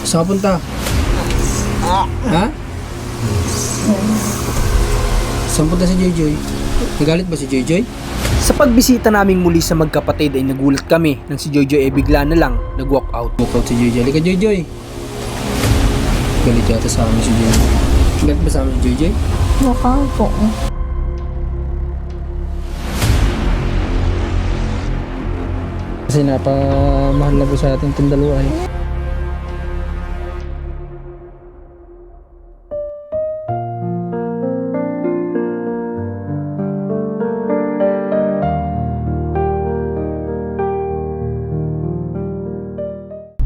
Saan ka punta? Ha? Saan punta si Joy? Nagalit ba si Joy? Sa pagbisita naming muli sa magkapatid ay nagulat kami nang si Joy ay bigla na lang nag-walk out. Walk out si Joy. Halika Joy. Galit yata sa amin si Joy. Galit ba sa amin si Joy? Mukha po. Kasi napamahal na po sa ating itong dalawa eh.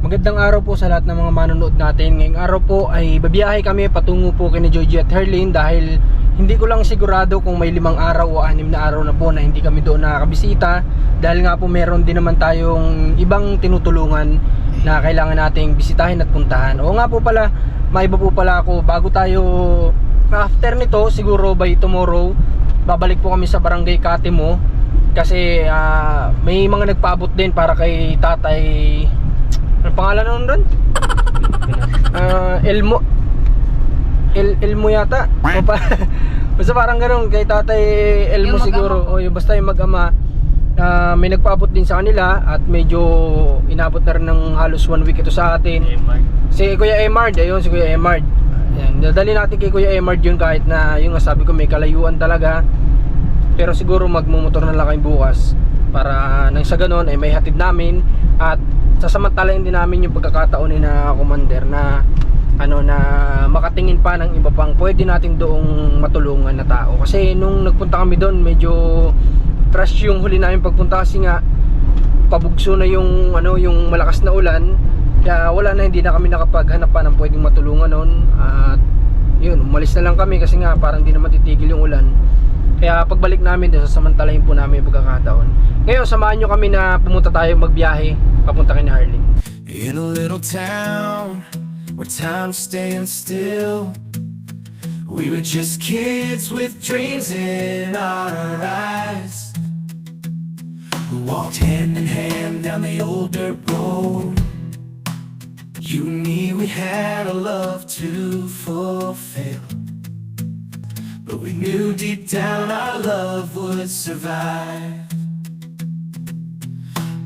Magandang araw po sa lahat ng mga manonood natin. Ngayong araw po ay babiyahe kami patungo po kina Joji at Herlin dahil hindi ko lang sigurado kung may 5 araw o 6 na araw na po na hindi kami doon nakakabisita dahil nga po meron din naman tayong ibang tinutulungan na kailangan nating bisitahin at puntahan. O nga po pala, may iba po pala ako bago tayo after nito siguro by tomorrow babalik po kami sa barangay Katimo kasi may mga nagpaabot din para kay tatay. Ano pangalan nun doon? Elmo yata. Basta parang ganun kay tatay Elmo siguro. O yung basta yung mag-ama. May nagpaabot din sa kanila at medyo inabot na rin ng halos 1 week ito sa atin. Si Kuya Emard, ayun si Kuya Emard. Ayan, dadali natin kay Kuya Emard yun kahit na yung sabi ko may kalayuan talaga. Pero siguro magmumotor na lang kayo bukas para nang sa ganun ay may hatid namin at sasamantalain din namin yung pagkakataon ni na commander na na makatingin pa ng iba pang pwede natin doong matulungan na tao kasi nung nagpunta kami doon medyo trash yung huli namin pagpunta kasi nga pabugso na yung yung malakas na ulan kaya wala na, hindi na kami nakapaghanap pa ng pwedeng matulungan noon at yun umalis na lang kami kasi nga parang hindi na matitigil yung ulan. Kaya pagbalik namin doon sasamantalahin po namin yung pagkakataon. Ngayon samahan nyo kami na pumunta tayo magbiyahe papunta kay Harley. In a little town where time's staying still, we were just kids with dreams in our eyes, who walked hand in hand down the old dirt road. You knew we had a love to fulfill, but we knew deep down our love would survive.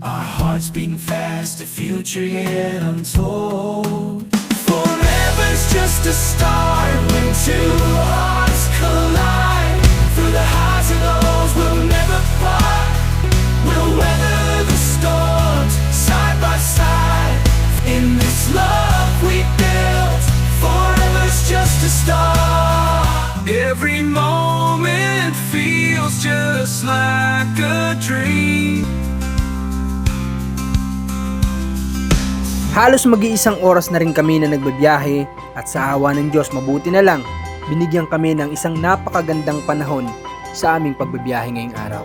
Our hearts beating fast, a future yet untold. Forever's just a start when two hearts collide. Through the highs and lows, we'll never part. We'll weather the storms, side by side. In this love we built, forever's just a start. Every moment feels just like a dream. Halos mag-iisang oras na rin kami na nagbabiyahe at sa awa ng Diyos mabuti na lang binigyan kami ng isang napakagandang panahon sa aming pagbabiyahe ngayong araw.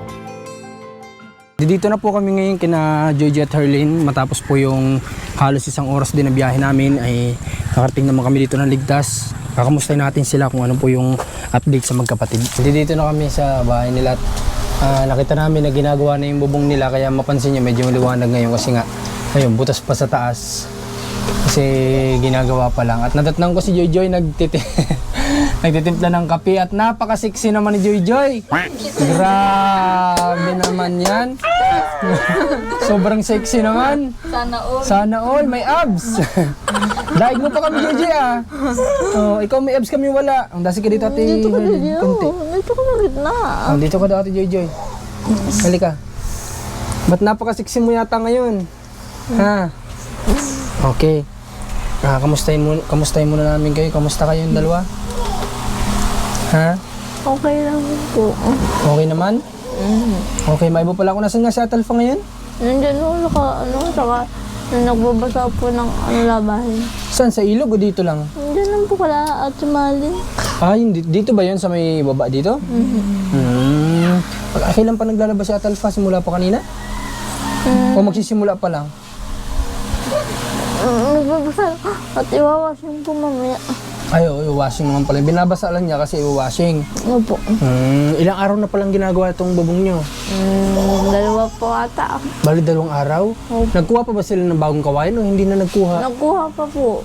Dito na po kami ngayon kina Joji at Herlin matapos po yung halos isang oras din na biyahe namin ay nakarating naman kami dito ng ligtas. Kakamustahin natin sila kung ano po yung update sa magkapatid. Dito na kami sa bahay nila at nakita namin na ginagawa na yung bubong nila kaya mapansin nyo medyo maliwanag ngayon kasi nga ayun, butas pa sa taas kasi ginagawa pa lang at nadatnang ko si Joy nagtitimpla ng kape at napaka-sexy naman ni Joy. Grabe naman yan. Sobrang sexy naman. Sana all may abs. Daig mo pa kami Joy oh, ikaw may abs kami wala. Ang dasi ka dito ate. Dito ka dito. Dito ka na gitna. Dito ka daw ate Joy. Halika. Ba't napaka-sexy mo yata ngayon? Ha? Okay. Kamustahin muna namin kayo. Kamusta kayong dalawa? Ha? Okay lang po. Okay naman? Okay, may iba pala ako. Nasaan nga si Atalfa ngayon? Nandiyan po, saka nagbabasa po ng labahin. Saan? Sa ilog o dito lang? Nandiyan lang po kala at sumali. Dito ba yun? Sa may baba dito? Kailan pa naglalaba si Atalfa? Simula pa kanina? O magsisimula pa lang? Nagbabasa at iwawasin po mamaya. Ay, washing naman pala. Binabasa lang niya kasi washing. Opo. Ilang araw na palang ginagawa itong bubong nyo? Dalawa po ata. Bali 2 araw? Opo. Nagkuha pa ba sila ng bagong kawain o hindi na nagkuha? Nagkuha pa po.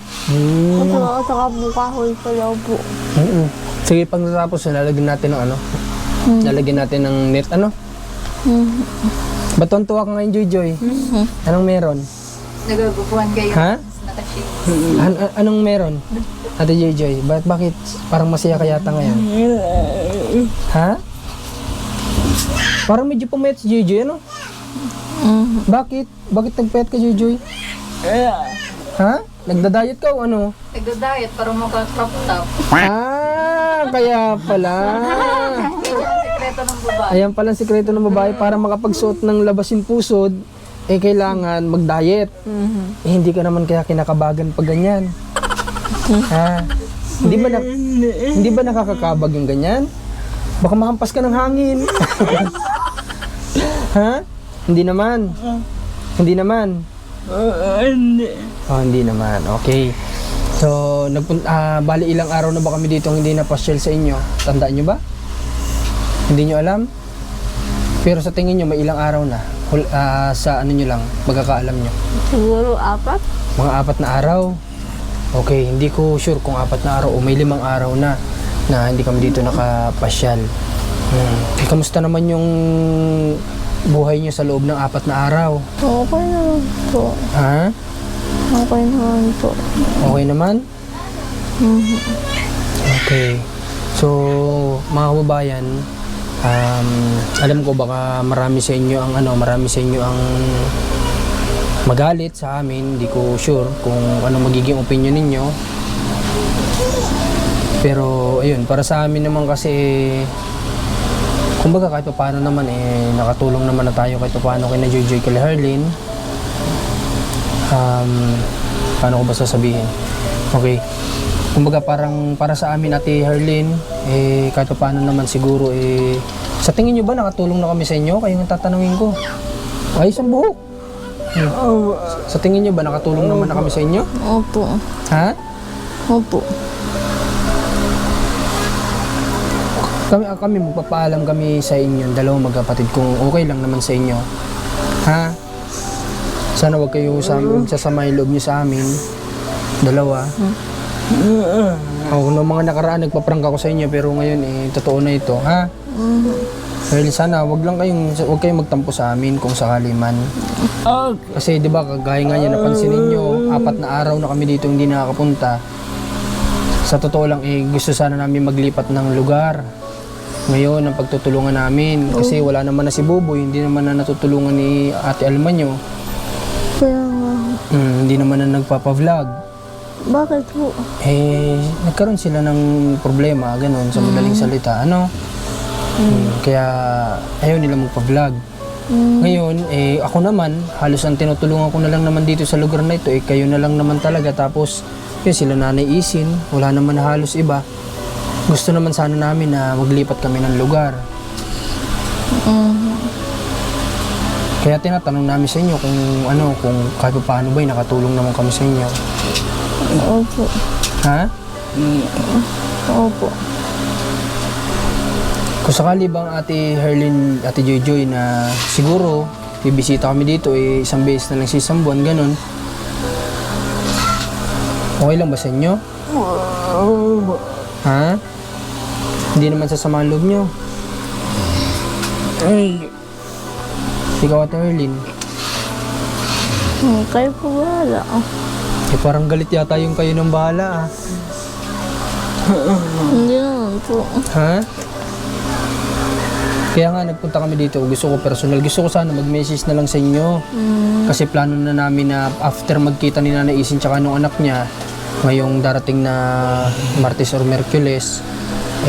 Saka po kahoy pa daw po. Sige, pag natapos na, lalagyan natin ng ano? Lalagyan natin ng net, ano? Ba't tuwa ka ngayon, Joy? Anong meron? Nagagupuan kayo. Ha? Nakaship. Anong meron? Ate Joy, bakit parang masaya ka yata ngayon? Ha? Parang medyo pumayat si Joy, ano? Bakit? Bakit nagpayat ka, Joy? Ha? Nagda-diet ka o ano? Nagda-diet para maka-crop top. Kaya pala. Yan ang sekreto ng babae. Ayan pala ang sikreto ng babae para makapagsuot ng labasin pusod, kailangan mag-diet. Hindi ka naman kaya kinakabagan pag ganyan. Ha? Hindi ba nakakakabag yung ganyan? Baka mahampas ka ng hangin. Ha? Hindi naman. Hindi naman. Hindi naman. Okay. So, bali ilang araw na ba kami dito hindi napasyal sa inyo? Tandaan nyo ba? Hindi nyo alam? Pero sa tingin nyo, may ilang araw na? Sa ano nyo lang, magkakaalam nyo? Siguro 4. Mga 4 na araw? Okay, hindi ko sure kung 4 na araw o may 5 araw na hindi kami dito nakapasyal. Kamusta naman yung buhay nyo sa loob ng 4 na araw? Okay naman po. Ha? Okay naman po. Okay naman? Okay. So, mga kababayan, alam ko baka marami sa inyo ang magalit sa amin. Hindi ko sure kung ano magiging opinion ninyo. Pero ayun, para sa amin naman kasi kumbaga kahit paano naman nakatulong naman na tayo kahit paano kay na Joy kay Herlin. Paano ko ba sasabihin? Okay. Kumbaga parang para sa amin Ate Herlin, kahit paano naman siguro sa tingin niyo ba nakatulong na kami sa inyo? Kayo ang tatanungin ko. Ayos ang buhok. Sa tingin niyo ba nakatulong naman na kami sa inyo? Opo. Ha? Opo. Kami magpapaalam kami sa inyo, dalawang magkapatid, kung okay lang naman sa inyo. Ha? Sana wag kayo sasama yung loob niyo sa amin. Dalawa. Noong mga nakaraan nagpa-prank ako sa inyo pero ngayon totoo na ito, ha? Well, sana wag kayong magtampo sa amin kung sakali man. Kasi 'di ba kagaya nga niya napansin ninyo, 4 na araw na kami dito hindi nakakapunta. Sa totoo lang gusto sana namin maglipat ng lugar. Ngayon ang pagtutulungan namin kasi wala naman na si Buboy, hindi naman na natutulungan ni Ate Alma nyo. Kaya nga. Hindi naman na nagpapa-vlog. Bakit po? Nagkaroon sila ng problema, ganun, sa madaling salita, ano? Kaya ayaw nila magpa-vlog. Ngayon, ako naman, halos ang tinutulungan ko na lang naman dito sa lugar na ito, kayo na lang naman talaga. Tapos, yun, sila Nanay Isin, wala naman na halos iba. Gusto naman sana namin na maglipat kami ng lugar. Kaya tinatanong namin sa inyo kung kahit paano ba nakatulong naman kami sa inyo. Opo. Ha? Opo. Kung sakali bang Ate Herlin, Ate Joy na siguro bibisita kami dito isang beses na lang sa isang buwan, ganun. Okay lang ba sa inyo? Ha? Hindi naman sasama ang loob nyo. Ikaw Ate Herlin. Kayo po wala. Parang galit yata yung kayo ng bahala Hindi naman po. Ha? Kaya nga nagpunta kami dito, gusto ko personal. Gusto ko sana mag-message na lang sa inyo. Kasi plano na namin na after magkita ni Nanay Isin tsaka nung anak niya, ngayong darating na Martes or Miyerkules,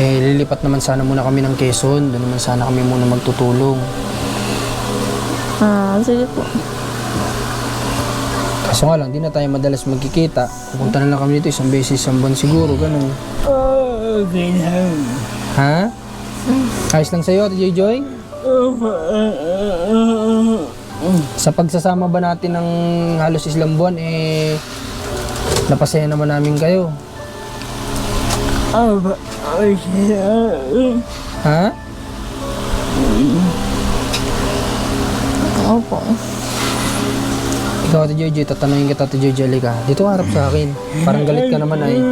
lilipat naman sana muna kami ng Quezon. Doon naman sana kami muna magtutulong. Sige po. Kaso nga lang, di na tayo madalas magkikita. Pupunta na lang kami dito isang beses, isang buwan siguro, ganun. Okay lang. Ha? Ayos lang sa'yo, Ate Joy? Sa pagsasama ba natin ng halos isang buwan, napasaya naman namin kayo. Ha? Opo. Ikaw, Ate Jojo, tatanungin kita, Ate Jojo, halika. Dito harap sa akin. Parang galit ka naman ay.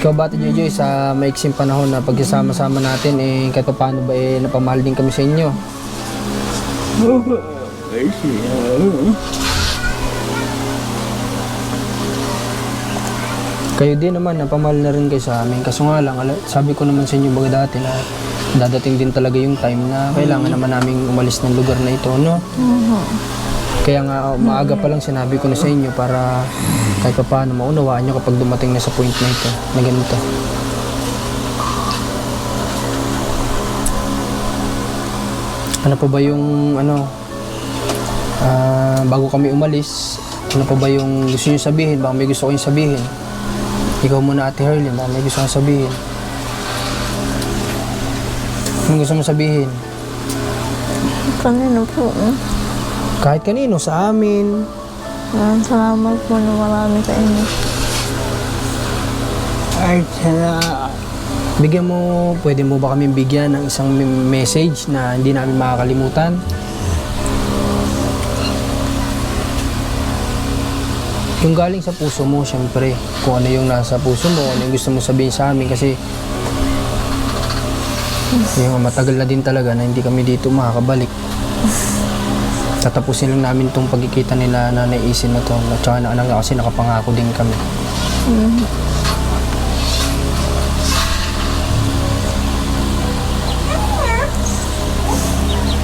Ikaw ba, Ate Jojo, sa maiksing panahon na pagsasama-sama natin, kahit pa paano ba, napamahal din kami sa inyo? Kayo din naman, napamahal na rin kayo sa amin. Kaso nga lang, sabi ko naman sa inyo baga dati na dadating din talaga yung time na kailangan naman naming umalis ng lugar na ito, no? Kaya nga, maaga pa lang sinabi ko na sa inyo para kahit pa paano maunawaan nyo kapag dumating na sa point na ito, na ganito. Ano pa ba yung, bago kami umalis, ano pa ba yung gusto nyo sabihin? Baka may gusto kayong sabihin. Ikaw muna, Ate Herlin, baka may gusto kang sabihin. Anong gusto mo sabihin? Kanino po? Kahit kanino, sa amin. Salamat po na marami sa inyo. Bigyan mo, pwede mo ba kami bigyan ng isang message na hindi namin makakalimutan? Yung galing sa puso mo, syempre, kung ano yung nasa puso mo, ano yung gusto mo sabihin sa amin kasi yung matagal na din talaga na hindi kami dito makakabalik. Tatapusin lang namin itong pagkikita nila na naisin na to. At saka na kasi nakapangako din kami.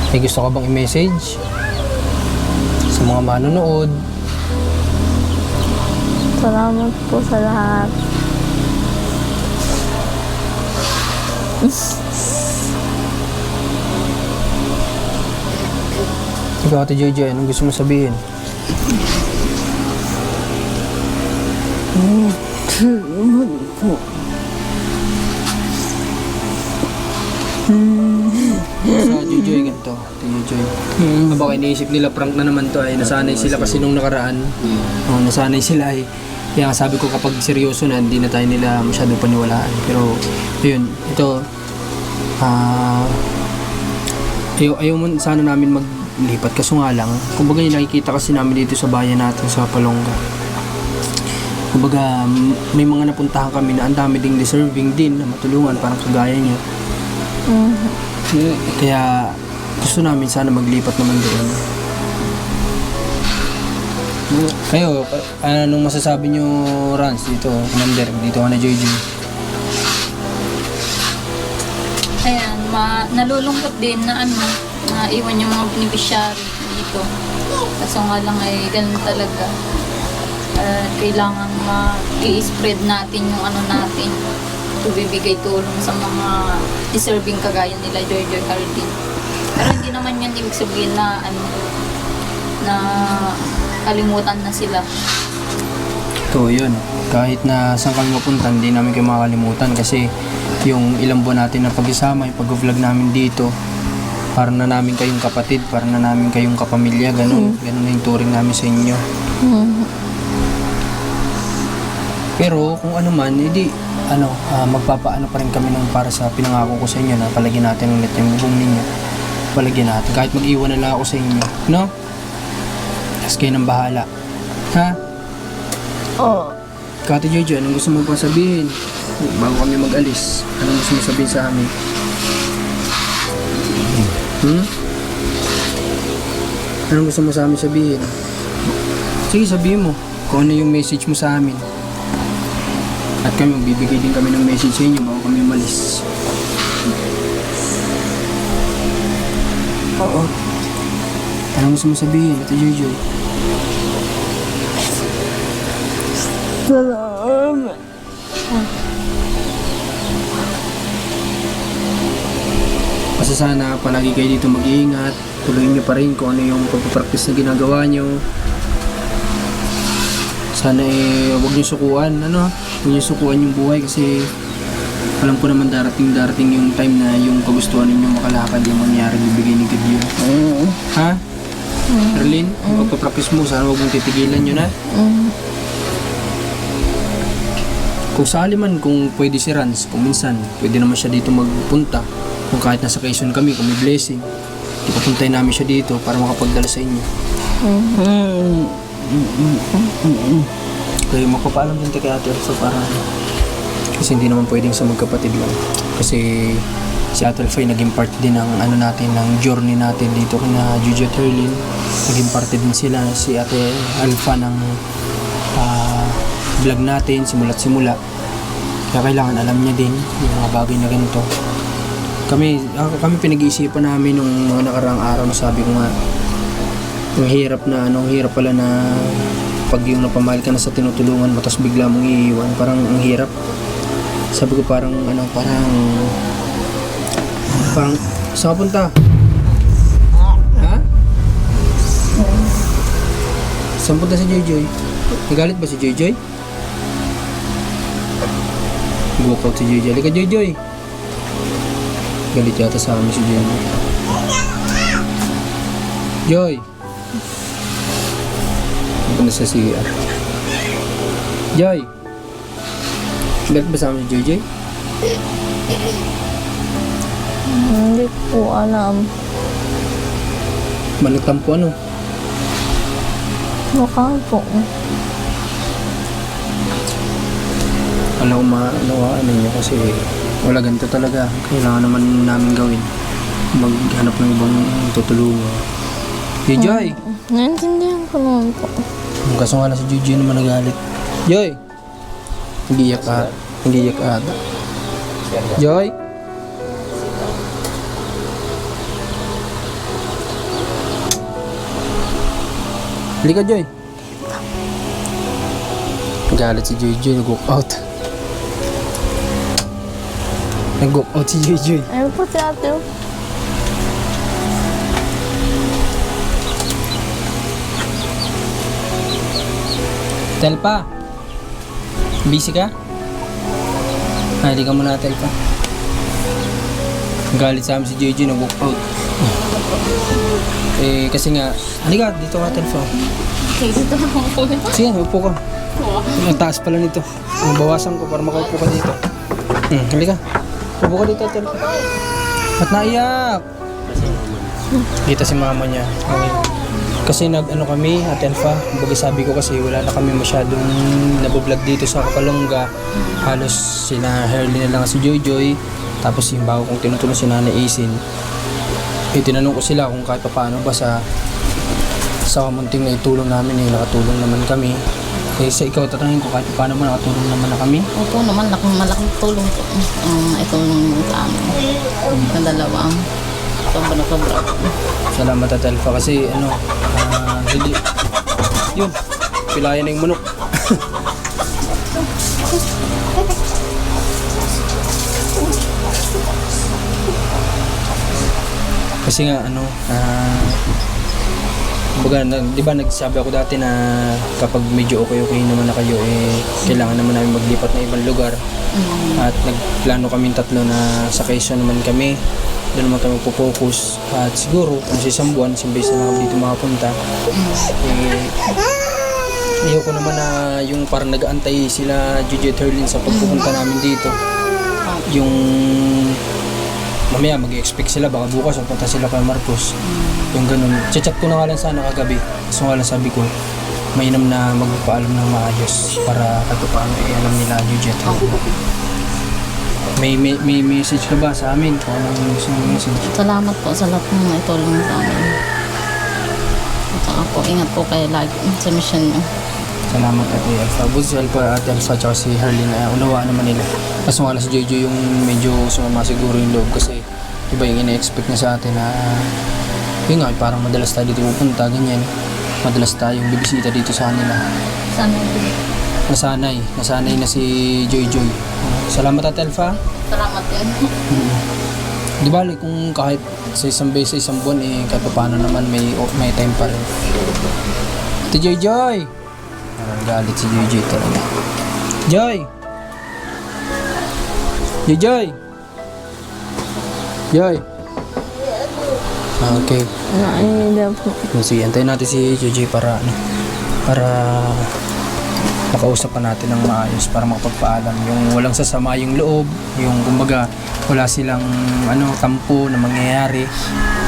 May gusto ka bang i-message sa mga manonood? Salamat po sa lahat. Ikaw, Ate Jojo, anong gusto mo sabihin? Sa Jojoy, ganito. Ate Jojoy. Baka iniisip nila prank na naman to ay nasanay sila kasi nung nakaraan. Nasanay sila ay. Kaya nga sabi ko kapag seryoso na, hindi na tayo nila masyado paniwalaan. Pero, yun, ito, ayaw mo sana namin maglipat. Kaso nga lang, kumbaga yung nakikita kasi namin dito sa bayan natin sa Palonga. Kumbaga, may mga napuntahan kami na ang dami ding deserving din na matulungan, parang kagaya niya. Kaya, gusto namin sana maglipat naman doon. Kayo, anong masasabi nyo, Rans, dito, Commander, dito ka na Jojo? Ayan, nalulungkot din na na iwan yung mga beneficiary dito. Kaso nga lang ay ganun talaga. Kailangan i-spread natin yung natin. Bibigay tulong sa mga deserving kagaya nila Jojo Cardin. Pero hindi naman yan ibig sabihin na na kalimutan na sila. Ito, yun. Kahit na saan kami mapunta, hindi namin kayo makakalimutan kasi yung ilang buwan natin na pag-isama, yung pag-vlog namin dito, parang na namin kayong kapatid, parang na namin kayong kapamilya, ganun. Ganun na yung turing namin sa inyo. Pero kung ano man, hindi, magpapaano pa rin kami ng para sa pinangako ko sa inyo na palagyan natin ulit yung bubong ninyo. Palagyan natin. Kahit mag-iwan na lang ako sa inyo. No? Tapos kayo nang bahala. Ha? Oo. Kati Jojo, anong gusto mo pa sabihin? Bago kami mag-alis, anong gusto mo sabihin sa amin? Anong gusto mo sa amin sabihin? Sige, sabihin mo kung ano yung message mo sa amin. At kami, magbibigay din kami ng message sa inyo bago kami umalis. Oo. Anong gusto mo sabihin, Ate Jojo? Salamat. Basta sana palagi kayo dito mag-iingat. Tuloy nyo pa rin kung ano yung pagpapractice na ginagawa nyo. Sana huwag nyo sukuan, huwag nyo sukuan yung buhay kasi alam ko naman darating yung time na yung kagustuhan ninyo makalakad yung mangyari bibigay ni God yun. Ha? Erlyn, yung pagpapractice mo, sana huwag mong titigilan yun, ha? Kung sakali man, kung pwede si Rans, kung minsan, pwede naman siya dito magpunta. Kung kahit nasa Quezon kami, kung may blessing, ipapuntahin namin siya dito para makapagdala sa inyo. Kaya magpapaalam din tayo kay Ate Elfa para kasi hindi naman pwedeng sa magkapatid lang. Kasi si Ate Elfa ay naging part din ng ano natin, ng journey natin dito kina Juju at Herlin. Naging parte din sila si Ate Elfa ng vlog natin simula't simula. Kaya kailangan alam niya din yung mga bagay na ganito. Kami pinag-iisipan namin nung mga nakaraang araw na sabi ko nga ang hirap pala na pag yung napamahal ka na sa tinutulungan mo tapos bigla mong iiwan, parang ang hirap. Sabi ko parang saan ka punta? Ha? Saan punta si Joy? Nagalit ba si Joy? Walk out si Joy. Halika Joy. Galit yata sa amin si Joy. Joy. Ano na sa CR? Joy. Galit ba sa amin si Joy? Hindi po alam. Managtampo ano? Baka po. Alam ko ano niya kasi wala ganito talaga. Kailangan naman namin gawin. Maghanap ng ibang tutulungan. Joy! Naintindihan ko naman po. Kaso nga lang si Joy naman nagalit. Joy! Nag-iyak ata. Joy! Halika Joy! Nagalit si Joy, nag-walk out. Nag-walk out si Joy. Ayun po si ate. Telpa! Busy ka? Hindi ka muna, Telpa. Galit sa amin si Joy, nag-walk out. Kasi nga, halika, dito ka, Telpa. Okay, dito na ako po. Sige, upo ka. Ang taas pala nito. Bawasan ko para makaupo ka dito. Halika. Upo ka dito, Telpa. Ba't naiyak? Kita si mama niya. Okay. Kasi nag-ano kami, Ate Elfa, baga sabi ko kasi wala na kami masyadong nabublog dito sa Kapalongga. Halos sina Herlin na lang si Joy. Tapos yung bago kong tinutulong si Nanay Aisin. Tinanong ko sila kung kahit paano ba sa munting na itulong namin nakatulong naman kami. Sa ikaw tatanungin ko kahit paano ba nakatulong naman na kami. Opo naman, malaking tulong po. Itulong mo sa amin. Ang dalawang. Sobra. Salamat Ate Elfa kasi hindi. Yun, pilayan na yung manok. Kasi nga di ba nagsabi ako dati na kapag medyo okay naman na kayo kailangan naman namin maglipat na ibang lugar. At nagplano kaming tatlo na sa Quezon naman kami. Doon naman kami magpo-focus at siguro kung sa isang buwan simbes na kami dito makapunta ayoko naman na yung parang nag-aantay sila Juju at Herlin sa pagpupunta namin dito yung mamaya mag-expect sila baka bukas pupunta sila kay Marcos yung ganun, chat ko na nga lang sana kagabi so nga lang sabi ko mainam na magpaalam ng maayos para kahit paano alam nila Juju at Herlin. May message ka ba sa amin? Kung anong gusto mong message? Salamat po sa lahat ng itulong sa amin. At saka po, ingat po kayo lagi sa mission nyo. Salamat Ate Elfa. Buti si Ate Elfa at si Herlin unawaan naman nila. Kaso nga lang si Jojo yung medyo sumama siguro yung loob kasi iba yung ina-expect niya sa atin na yun nga, parang madalas tayo dito pupunta, ganyan. Madalas tayong bibisita dito sa kanila. Sana Nasanay na si Joy. Salamat Ate Elfa. salamat yun. Di bali kung kahit sa isang beses, sa isang buwan kahit paano naman may time pa rin. Ate Joy! Parang galit si Joy talaga. Joy! Okay. Naintindihan po. Sige, antayin natin si Joy para makausap pa natin ng maayos para makapagpaalam. Yung walang sasama yung loob, yung kumbaga wala silang tampo na mangyayari.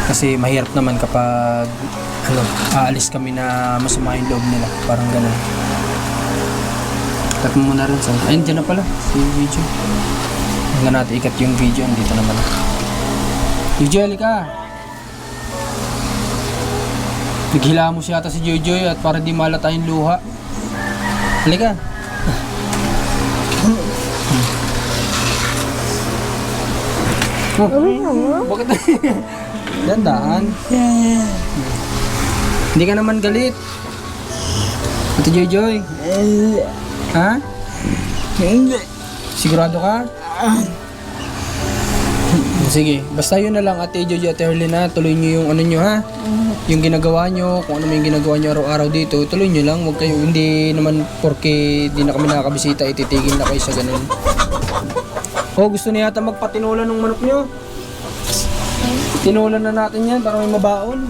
Kasi mahirap naman kapag aalis kami na masama yung loob nila. Parang ganun. Tap mo muna rin sa... Ayun, dyan na pala. Si video. Hanggang natin ikat yung video. Dito naman. Jojoy, halika. Naghila mo siya ata si Jojoy at para di malata yung luha. Halika. Bakit? Dandaan. Hindi ka naman galit. Ate Jojoy. Ha? Sigurado ka? Sige, basta yun na lang Ate Jojoy at Erlyn ha. Tuloy nyo yung nyo ha. Yung ginagawa nyo, kung ano yung ginagawa nyo araw-araw dito, tuloy nyo lang. Huwag kayo, hindi naman porke di na kami nakakabisita, ititigil na kayo sa ganun. Oh, gusto niya yata magpatinola ng manok nyo. Tinola na natin yan para may mabaon.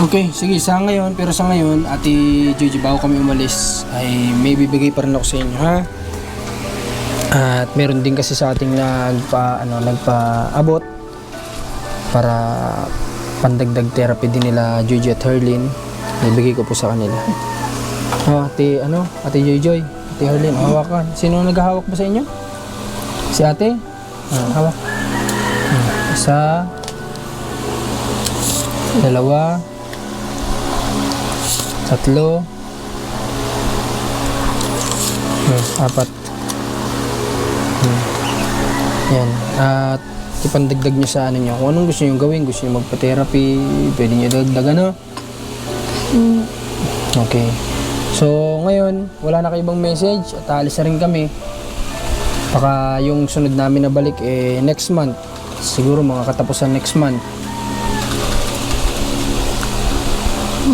Okay, sige, sa ngayon, Ate Jojoy, bago kami umalis, ay may bibigay pa rin ako sa inyo, ha? At meron din kasi sa ating nagpaabot para pandagdag therapy din nila Jojoy at Herlyn. Ibigay ko po sa kanila. Ate Jojoy, Ate Herlyn, hawakan. Sino naghahawak ba sa inyo? Si ate? Hawak. Isa, dalawa, tatlo, apat. Yan. At ipandagdag nyo sa nyo. Kung anong gusto nyo gawin, gusto nyo magpa-therapy, pwede nyo dagdag Okay. So, ngayon, wala na kayo ibang message at alis na rin kami. Baka yung sunod namin na balik next month. Siguro mga katapusan next month.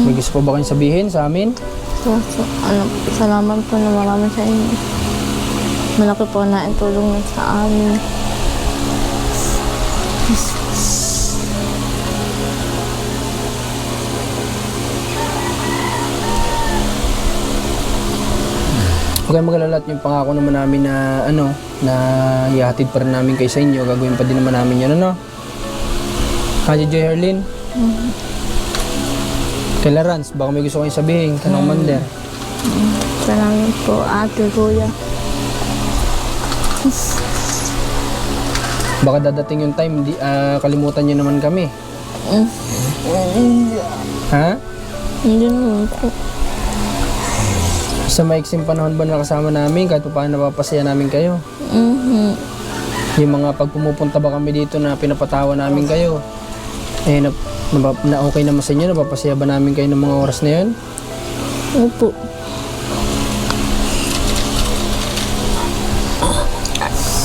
May gusto pa ba kayong sabihin sa amin? Salamat po na marami sa inyo. Malaki po na itulong sa amin. Okay, magalala at yung pangako naman namin na na ihatid pa rin namin kayo sa inyo. Gagawin pa din naman namin yun, Jojoy, Herlyn? Kay Larance, baka may gusto kayong sabihin, kanong Mander. Salamat po, ate, kuya. Baka dadating yung time, kalimutan nyo naman kami. Ha? Hindi naman po. Sa maiksing panahon ba nakasama namin, kahit pa paano napapasaya namin kayo? Yung mga pag pumupunta ba kami dito na pinapatawa namin kayo, na okay naman sa inyo, napapasaya ba namin kayo ng mga oras na yun? Opo.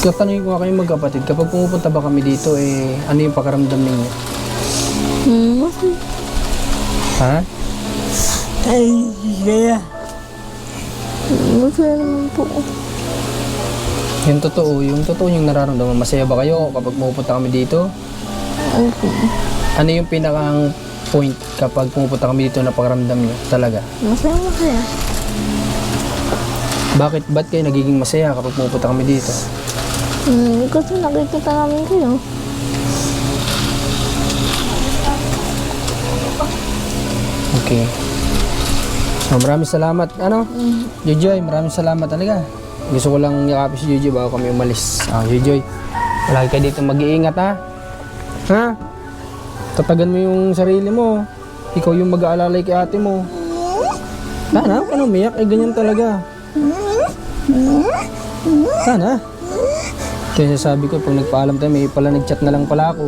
Katanungin ko nga kayong magkapatid, kapag pumupunta ba kami dito, ano yung pakaramdam ninyo? Ha? Masaya naman po. Yung totoo yung nararamdaman, masaya ba kayo kapag pumupunta kami dito? Opo. Ano yung pinakang point kapag pumupunta kami dito na pakaramdam nyo talaga? Masaya. Ba't kayo nagiging masaya kapag pumupunta kami dito? Kasi nakikita namin kayo. Okay. So, maraming salamat. Jojoy, maraming salamat talaga. Gusto ko lang yakapin si Jojoy bago kami umalis. Jojoy, palagi kayo dito mag-iingat, ha? Ha? Tatagan mo yung sarili mo. Ikaw yung mag-aalalay kay ate mo. Sana, huwag ka nang umiyak. Ganyan talaga. Sana. Ito yung sasabi ko, pag nagpaalam tayo, may pala nag-chat na lang pala ako.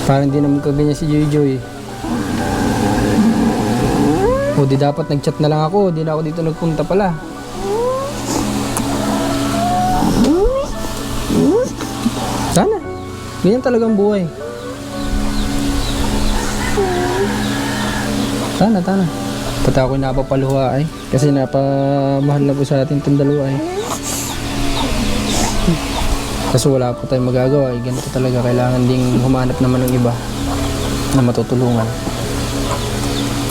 Parang hindi naman kaganyan si Jojoy. O di dapat nag-chat na lang ako, di na ako dito nagpunta pala. Sana. Ganyan talagang buhay. Sana. Pati ako'y napapaluha kasi napamahal na po sa atin itong dalawa Kasi wala po tayong magagawa ganito talaga, kailangan ding humanap naman ng iba na matutulungan.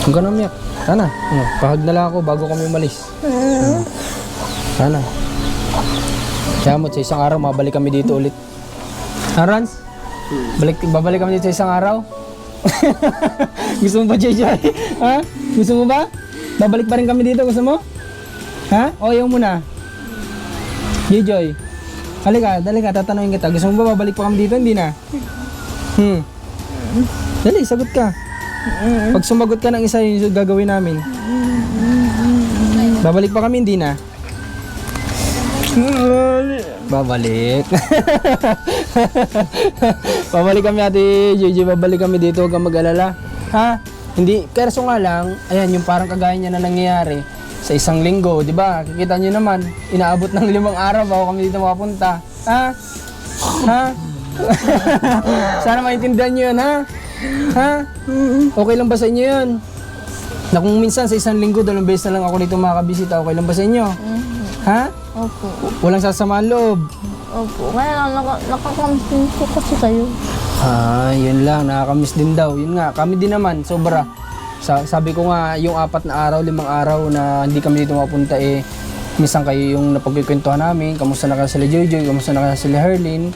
Huwag ka na umiyak. Sana. Pahag na lang ako bago kami umalis. Sana. Kaya mo, sa isang araw, mabalik kami dito ulit. Ha, Rans? Babalik kami dito sa isang araw? Gusto mo ba, JJ? Ha? Gusto mo ba? Babalik pa rin kami dito, gusto mo? Ha? O, ayaw mo na. JJ. Halika, dali ka, tatanungin kita. Gusto mo ba babalik pa kami dito? Hindi na. Dali, sagot ka. Pag sumagot ka ng isa, yun yung gagawin namin. Babalik pa kami, hindi na. Babalik. Babalik kami, Ate JJ, babalik kami dito, huwag kang mag-alala. Ha? Hindi, kerso nga lang, ayan, yung parang kagaya niya na nangyayari sa isang linggo, di ba? Kikita niyo naman, inaabot ng 5 araw bago kami dito makapunta. Ha? Ha? Sana maintindihan niyo yun, ha? Ha? Okay lang ba sa inyo yun? Na kung minsan sa isang linggo, 2 beses na lang ako dito makakabisita, okay lang ba sa inyo? Ha? Opo. Walang sasamaan loob. Opo. Kaya lang, nakakamiss ko kasi kayo. Yun lang, nakakamiss din daw. Yun nga, kami din naman, sobra. Sabi ko nga, yung 4 na araw, 5 araw na hindi kami dito mapunta minsan kayo yung napagkikwentuhan namin, kamusta na kaya sila Joy, kamusta na kaya sila Herlin.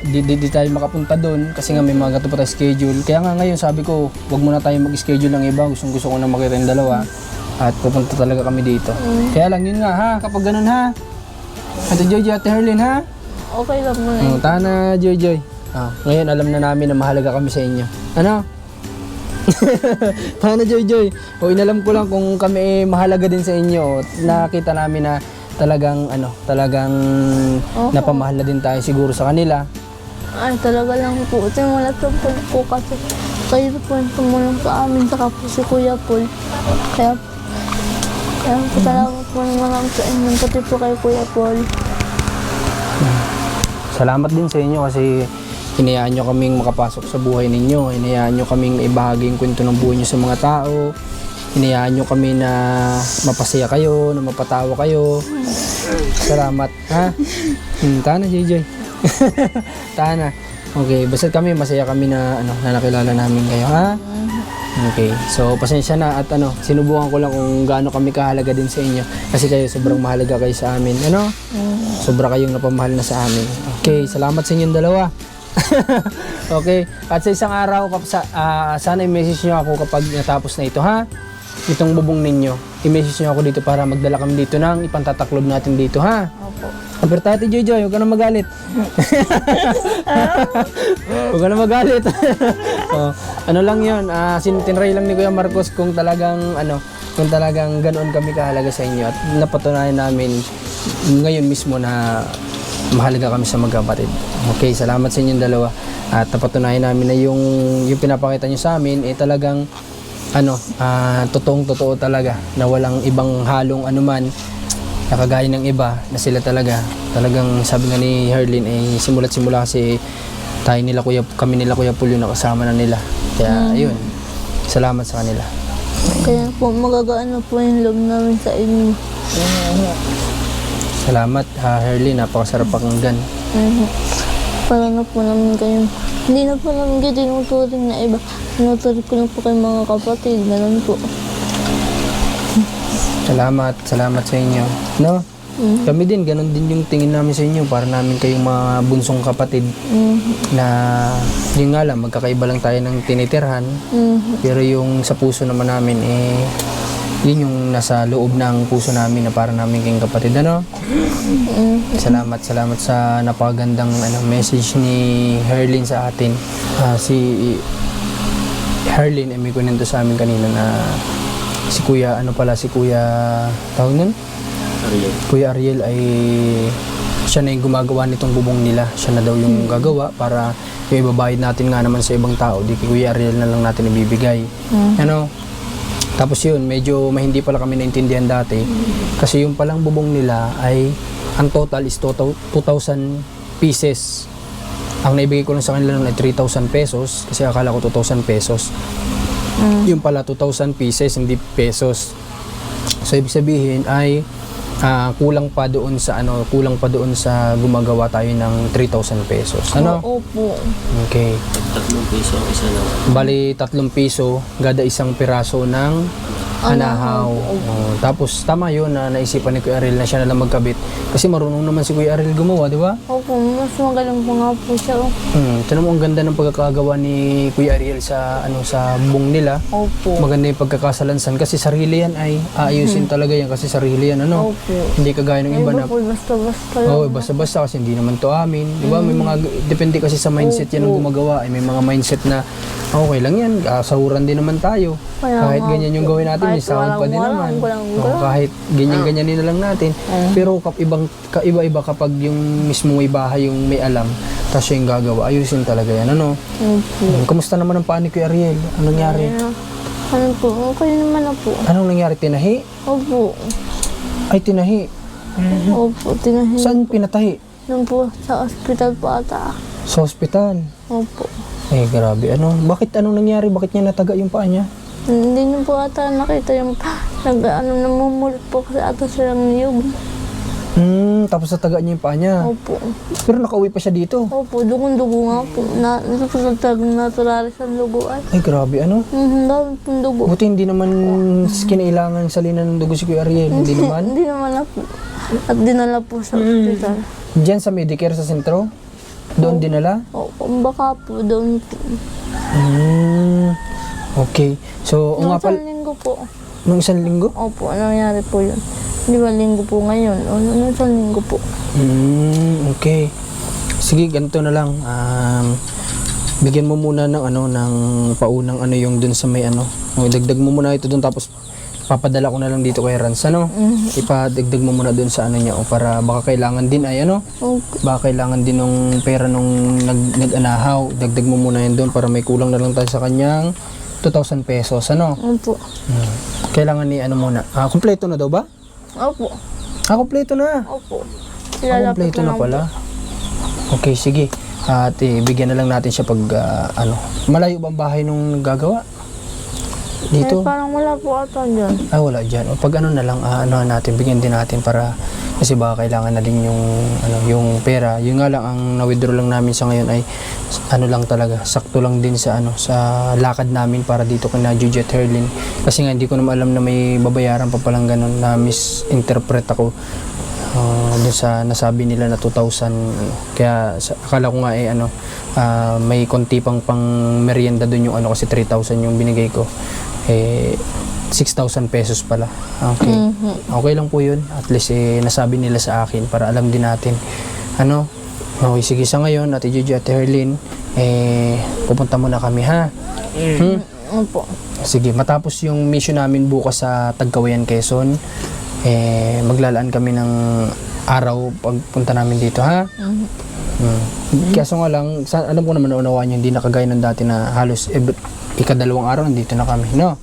Di tayo makapunta doon kasi nga may mga gato pa tayo schedule. Kaya nga ngayon sabi ko, wag muna tayo mag-schedule ng iba. Gusto ko na makita yung dalawa at pupunta talaga kami dito. Kaya lang yun nga ha, kapag ganun ha. Ate Joy, Ate Herlin ha. Okay lang mo na. Tana Joy. Ngayon alam na namin na mahalaga kami sa inyo. Ano? Tana Joy. O inalam ko lang kung kami mahalaga din sa inyo. Nakita namin na talagang napamahal na din tayo siguro sa kanila. Ay, talaga lang po. Simulat po kasi kayo po yung tumulong sa amin, saka po si Kuya Paul. Kaya po salamat po naman sa inyo, pati po kay Kuya Paul. Salamat din sa inyo kasi hinayaan nyo kaming makapasok sa buhay ninyo. Hinayaan nyo kaming ibahagi yung kwento ng buhay nyo sa mga tao. Hinayaan nyo kami na mapasaya kayo, na mapatawa kayo. Salamat, ha? Tana, JJ. Tana. Okay, basta kami, masaya kami na nakilala namin kayo, ha? Okay, so pasensya na at sinubukan ko lang kung gaano kami kahalaga din sa inyo. Kasi kayo, sobrang mahalaga kayo sa amin, Sobra kayong napamahal na sa amin. Okay, salamat sa inyong dalawa. Okay, at sa isang araw, sana i-message nyo ako kapag natapos na ito, ha? Itong bubong ninyo, i-message nyo ako dito para magdala kami dito ng ipantataklob natin dito, ha? Opo. Apertate Joy, huwag ka na magalit. Huwag ka na magalit. Ano lang yun, tinry lang ni Kuya Marcos kung talagang ganoon kami kahalaga sa inyo at napatunayan namin ngayon mismo na mahalaga kami sa magkapatid. Okay, salamat sa inyong dalawa at napatunayan namin na yung pinapakita nyo sa amin talagang totoong-totoo talaga na walang ibang halong anuman na kagaya ng iba na sila talagang sabi nga ni Herlin simula't-simula kasi kami nila Kuya Paul yung nakasama na nila. Kaya ayun, salamat sa kanila. Kaya po magagaan na po yung loob namin sa inyo. Salamat Herlin, napakasarap pakinggan. Para na po namin kayo. Hindi na po namin kayo tinuturing na iba. Tinuturing ko lang po kayong mga kapatid. Ganun po. Salamat sa inyo. No? Kami din, ganun din yung tingin namin sa inyo. Para namin kayong mga bunsong kapatid na yun nga lang, magkakaiba lang tayo ng tinitirhan. Pero yung sa puso naman namin, yun yung nasa loob ng puso namin na para namin kayong kapatid. Salamat sa napakagandang message ni Herlin sa atin. Si Herlin may kunento sa amin kanina na si Kuya tawag nun? Kuya Ariel ay siya na yung gumagawa nitong bubong nila. Siya na daw yung gagawa para yung ibabayad natin nga naman sa ibang tao. Di kay Kuya Ariel na lang natin ibibigay. Tapos yun, medyo hindi pala kami naintindihan dati. Kasi yung palang bubong nila ay ang total is 2,000 pieces. Ang naibigay ko lang sa kanila ay 3,000 pesos kasi akala ko 2,000 pesos. Yung pala 2,000 pieces, hindi pesos. So ibig sabihin ay kulang pa doon sa gumagawa tayo ng 3,000 pesos. Ano? Opo. Okay. 3 piso ang isa naman. Bali 3 piso gada isang piraso ng anahaw. Oh, tapos tama yun na naisipan ni Kuya Ariel na siya na lang magkabit. Kasi marunong naman si Kuya Ariel gumawa, di ba? Opo, mas magaling po nga po siya. Tinan mo ang ganda ng pagkakagawa ni Kuya Ariel sa bung nila. Opo. Maganda yung pagkakasalansan kasi sarili yan ay aayusin talaga yan kasi sarili yan, ano? Opo. Hindi kagaya ng iba na po, basta-basta lang. oh, basta-basta kasi hindi naman to amin. Di ba? May mga, depende kasi sa mindset yan ng gumagawa. Ay, may mga mindset na okay lang yan, sahuran din naman tayo. Kaya Kahit nga ganyan yung po. gawin natin, may Kahit sahod pa din naman. walang Oh, kahit ganyan-ganyan na lang natin. Pero kaiba-iba kapag yung mismo may bahay yung may alam, tapos siya yung gagawa, ayusin talaga yan. Ano? Opo. Kamusta naman ang paan ni Kuya Ariel? Anong nangyari? Ano po, okay naman na po. Anong nangyari? Tinahi? Opo. Ay, tinahi. Opo, tinahin. Saan pinatahi? Doon po sa ospital po ata. Sa ospital. Opo. Eh, grabe. Bakit anong nangyari? Bakit niya nataga yung paa niya? Hindi niyo po ata nakita yung namumulot po kasi ata silang niyog. Tapos nataga niya yung paa niya. Opo. Pero nakauwi pa siya dito. Opo, dugo nga po. Naturalis ang dugo ay. Ay, grabe. Dami pong dugo. Buti hindi naman kinailangan salinan ng dugo si Kuya Ariel. Hindi naman. Hindi naman na po. At dinala po sa ospital. Diyan sa Medicare sa sentro? Doon dinala? Opo, baka po doon po. Okay. So, Nung nga pala, isang linggo po. nung isang linggo? Opo, ano nangyari po yun? Di ba linggo po ngayon? O, nung isang linggo po. Okay. Sige, ganito na lang. Bigyan mo muna ng paunang yung dun sa may dagdag mo muna ito dun tapos papadala ko na lang dito kay Rans, ipadagdag mo muna dun sa niya para baka kailangan din ay Okay. baka kailangan din ng pera nung nag-anahaw, dagdag mo muna yan dun para may kulang na lang tayo sa kanyang 2,000 pesos, Opo. Kailangan ni muna. Kumpleto na daw ba? Opo. Kumpleto na. Opo. Kumpleto na pala. Okay, sige. At bigyan na lang natin siya pag malayo ba ang bahay nung naggagawa? Dito? Parang wala po ata dyan. Wala dyan. O pag na lang, natin, bigyan din natin para, kasi baka kailangan na din yung pera. Yung nga lang, ang na-withdraw lang namin sa ngayon ay, lang talaga, sakto lang din sa, sa lakad namin para dito kina Jujet Herlin. Kasi nga, hindi ko naman alam na may babayaran pa palang ganun, na misinterpret ako. Doon sa nasabi nila na 2,000, kaya akala ko nga may konti pang merienda doon yung kasi 3,000 yung binigay ko. 6,000 pesos pala. Okay. Okay lang po yun. At least nasabi nila sa akin para alam din natin. Okay, sige sa ngayon, Ate Gigi at Herlin, pupunta muna kami, ha? Opo. Sige, matapos yung mission namin bukas sa Tagkawayan, Quezon, maglalaan kami ng araw pagpunta namin dito, ha? Kaso nga lang, alam ko naman naunawaan nyo, hindi na kagaya ng dati na halos ikadalawang araw nandito na kami, no?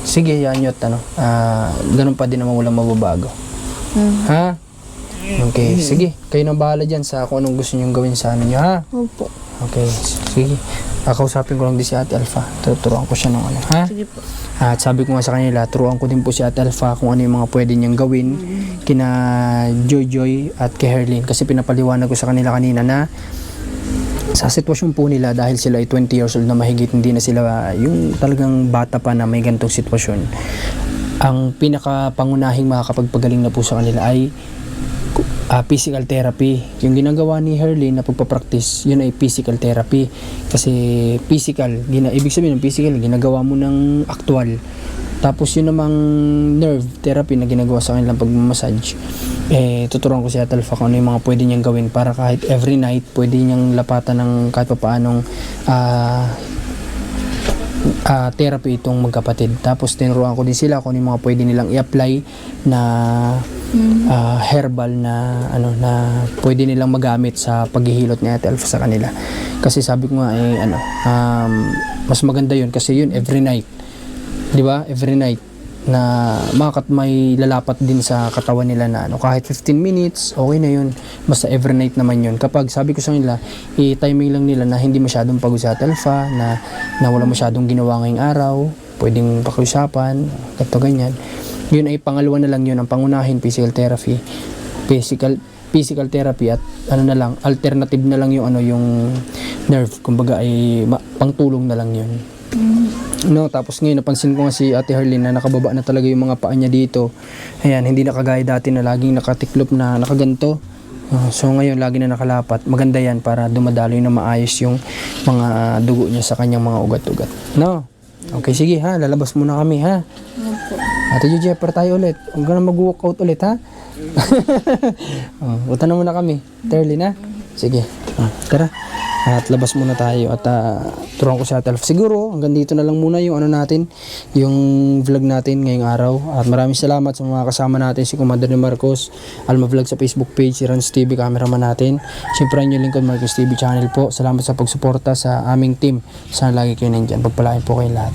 Sige, yan yun, ganun pa din naman walang mababago. Ha? Okay, sige. Kayo nang bahala dyan sa kung anong gusto nyo gawin sa nyo, ha? Opo. Okay, sige. Kakausapin ko lang din si Ate Alpha. Tuturuan ko siya ng ha? Sige po. At sabi ko nga sa kanila, turuan ko din po si Ate Alpha kung ano yung mga pwede niyang gawin kina Joy at kay Herlin. Kasi pinapaliwanag ko sa kanila kanina na sa sitwasyon po nila dahil sila ay 20 years old na mahigit, hindi na sila yung talagang bata pa na may ganitong sitwasyon. Ang pinakapangunahing makakapagpagaling na po sa kanila ay physical therapy. Yung ginagawa ni Herlin na pagpapractice, yun ay physical therapy. Kasi physical, ibig sabihin ng physical, ginagawa mo ng actual. Tapos yun namang nerve therapy na ginagawa sa kanilang pagmamassage. Tuturuan ko si Ate Alpha kung ano yung mga pwede niyang gawin para kahit every night, pwede niyang lapatan ng kahit pa paanong therapy itong magkapatid. Tapos tinuruan ko din sila kung ano yung mga pwede nilang i-apply na herbal na na pwede nilang magamit sa paghihilot ni Ate Alpha sa kanila. Kasi sabi ko nga mas maganda yun kasi yun every night. 'Di ba? Every night na may lalapat din sa katawan nila na kahit 15 minutes, okay na yun. Basta every night naman yun. Kapag sabi ko sa nila, i-timing lang nila na hindi masyadong pagod sa Ate Alpha, na wala masyadong ginawa ngayong araw, pwedeng pakiusapan, ganito ganyan. Yun ay pangalawa na lang yun. Ang pangunahin, physical therapy. Physical therapy at ano na lang, alternative na lang yung ano, yung nerve. Kumbaga ay pangtulong na lang yun. No, tapos ngayon napansin ko nga si Ate Harleen na nakababa na talaga yung mga paa niya dito. Ayan, hindi na kagaya dati na laging nakatiklop na nakaganto. So ngayon lagi na nakalapat. Maganda yan para dumadaloy na maayos yung mga dugo niya sa kanyang mga ugat-ugat. No? Okay, sige ha, lalabas muna kami ha. Ate Jepper tayo ulit. Huwag ka na mag-walkout ulit ha. Punta na muna kami. Terly na? Sige. Tara. At labas muna tayo at turuan ko sa Ate Alf. Siguro hanggang dito na lang muna yung ano natin, yung vlog natin ngayong araw. At maraming salamat sa mga kasama natin, si Commander ni Marcos, Alma Vlog sa Facebook page, si Rans TV, cameraman natin. Siyempre ang yung lingkod, Marcos TV channel po. Salamat sa pagsuporta sa aming team. Sana lagi kayo nandyan. Pagpalain po kayo lahat.